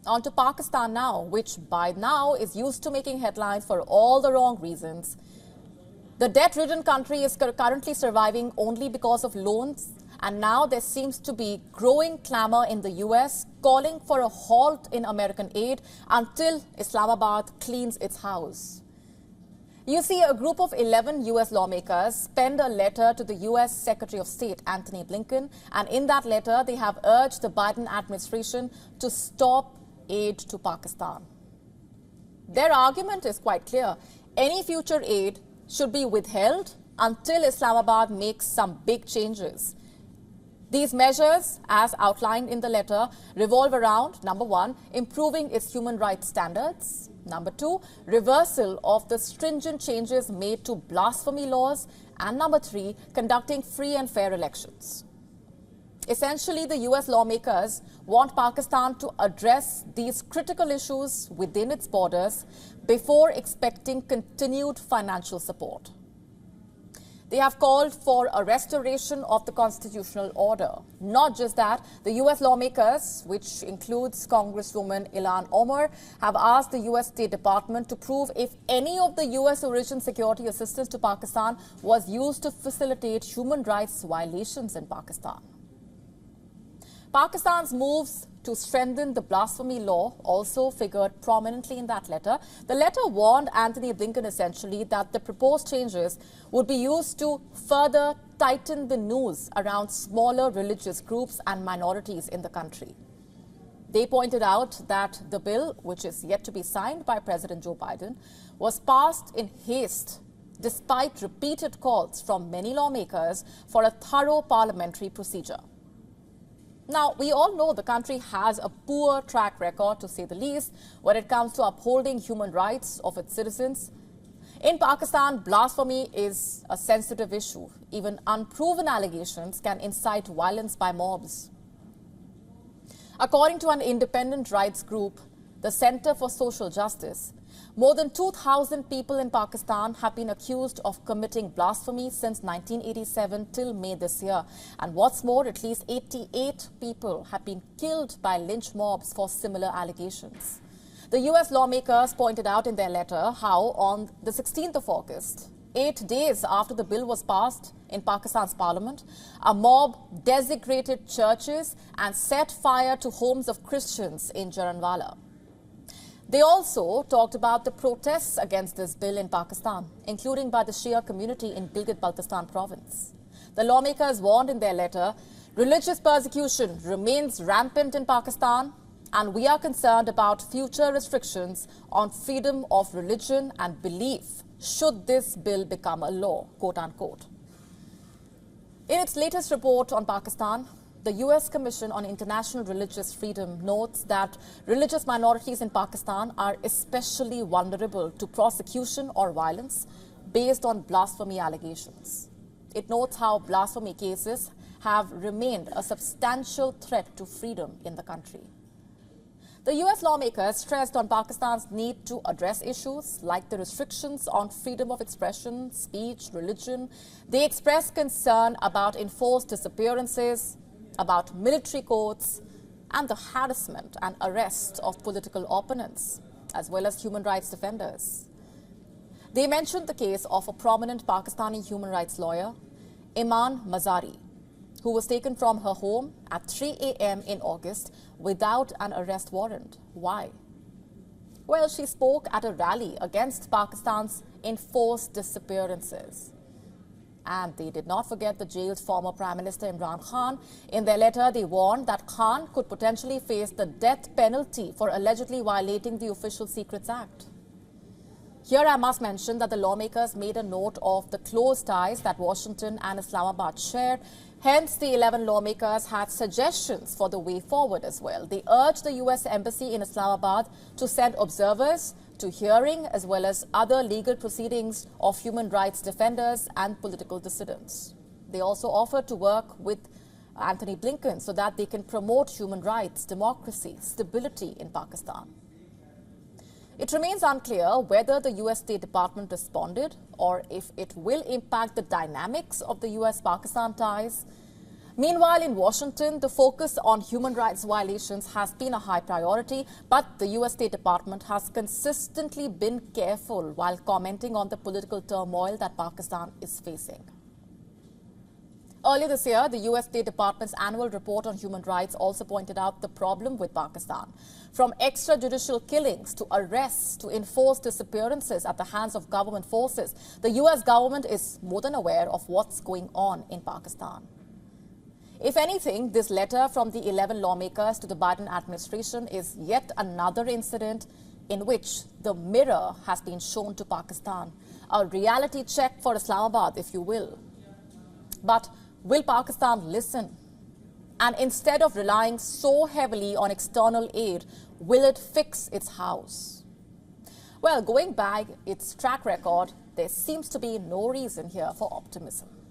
On to Pakistan now, which by now is used to making headlines for all the wrong reasons. The debt-ridden country is currently surviving only because of loans, and now there seems to be growing clamor in the US calling for a halt in American aid until Islamabad cleans its house. You see, a group of 11 US lawmakers penned a letter to the US Secretary of State, Antony Blinken, and in that letter they have urged the Biden administration to stop aid to Pakistan. Their argument is quite clear. Any future aid should be withheld until Islamabad makes some big changes. These measures, as outlined in the letter, revolve around, number one, improving its human rights standards. Number two, reversal of the stringent changes made to blasphemy laws. And number three, conducting free and fair elections. Essentially, the US lawmakers want Pakistan to address these critical issues within its borders before expecting continued financial support. They have called for a restoration of the constitutional order. Not just that, the US lawmakers, which includes Congresswoman Ilhan Omar, have asked the US State Department to prove if any of the US origin security assistance to Pakistan was used to facilitate human rights violations in Pakistan. Pakistan's moves to strengthen the blasphemy law also figured prominently in that letter. The letter warned Antony Blinken essentially that the proposed changes would be used to further tighten the noose around smaller religious groups and minorities in the country. They pointed out that the bill, which is yet to be signed by President Joe Biden, was passed in haste despite repeated calls from many lawmakers for a thorough parliamentary procedure. Now, we all know the country has a poor track record, to say the least, when it comes to upholding human rights of its citizens. In Pakistan, blasphemy is a sensitive issue. Even unproven allegations can incite violence by mobs. According to an independent rights group, the Center for Social Justice, more than 2,000 people in Pakistan have been accused of committing blasphemy since 1987 till May this year. And what's more, at least 88 people have been killed by lynch mobs for similar allegations. The US lawmakers pointed out in their letter how on the 16th of August, 8 days after the bill was passed in Pakistan's parliament, a mob desecrated churches and set fire to homes of Christians in Jaranwala. They also talked about the protests against this bill in Pakistan, including by the Shia community in Gilgit-Baltistan province. The lawmakers warned in their letter, religious persecution remains rampant in Pakistan, and we are concerned about future restrictions on freedom of religion and belief should this bill become a law, quote unquote. In its latest report on Pakistan, the US Commission on International Religious Freedom notes that religious minorities in Pakistan are especially vulnerable to prosecution or violence based on blasphemy allegations. It notes how blasphemy cases have remained a substantial threat to freedom in the country. The US lawmakers stressed on Pakistan's need to address issues like the restrictions on freedom of expression, speech, religion. They expressed concern about enforced disappearances, about military courts, and the harassment and arrest of political opponents, as well as human rights defenders. They mentioned the case of a prominent Pakistani human rights lawyer, Iman Mazari, who was taken from her home at 3 a.m. in August without an arrest warrant. Why? Well, she spoke at a rally against Pakistan's enforced disappearances. And they did not forget the jailed former Prime Minister Imran Khan. In their letter, they warned that Khan could potentially face the death penalty for allegedly violating the Official Secrets Act. Here I must mention that the lawmakers made a note of the close ties that Washington and Islamabad share. Hence, the 11 lawmakers had suggestions for the way forward as well. They urged the US Embassy in Islamabad to send observers to hearing as well as other legal proceedings of human rights defenders and political dissidents. They also offered to work with Antony Blinken so that they can promote human rights, democracy, stability in Pakistan. It remains unclear whether the US State Department responded or if it will impact the dynamics of the US-Pakistan ties. Meanwhile, in Washington, the focus on human rights violations has been a high priority, but the U.S. State Department has consistently been careful while commenting on the political turmoil that Pakistan is facing. Earlier this year, the U.S. State Department's annual report on human rights also pointed out the problem with Pakistan. From extrajudicial killings to arrests to enforced disappearances at the hands of government forces, the U.S. government is more than aware of what's going on in Pakistan. If anything, this letter from the 11 lawmakers to the Biden administration is yet another incident in which the mirror has been shown to Pakistan. A reality check for Islamabad, if you will. But will Pakistan listen? And instead of relying so heavily on external aid, will it fix its house? Well, going by its track record, there seems to be no reason here for optimism.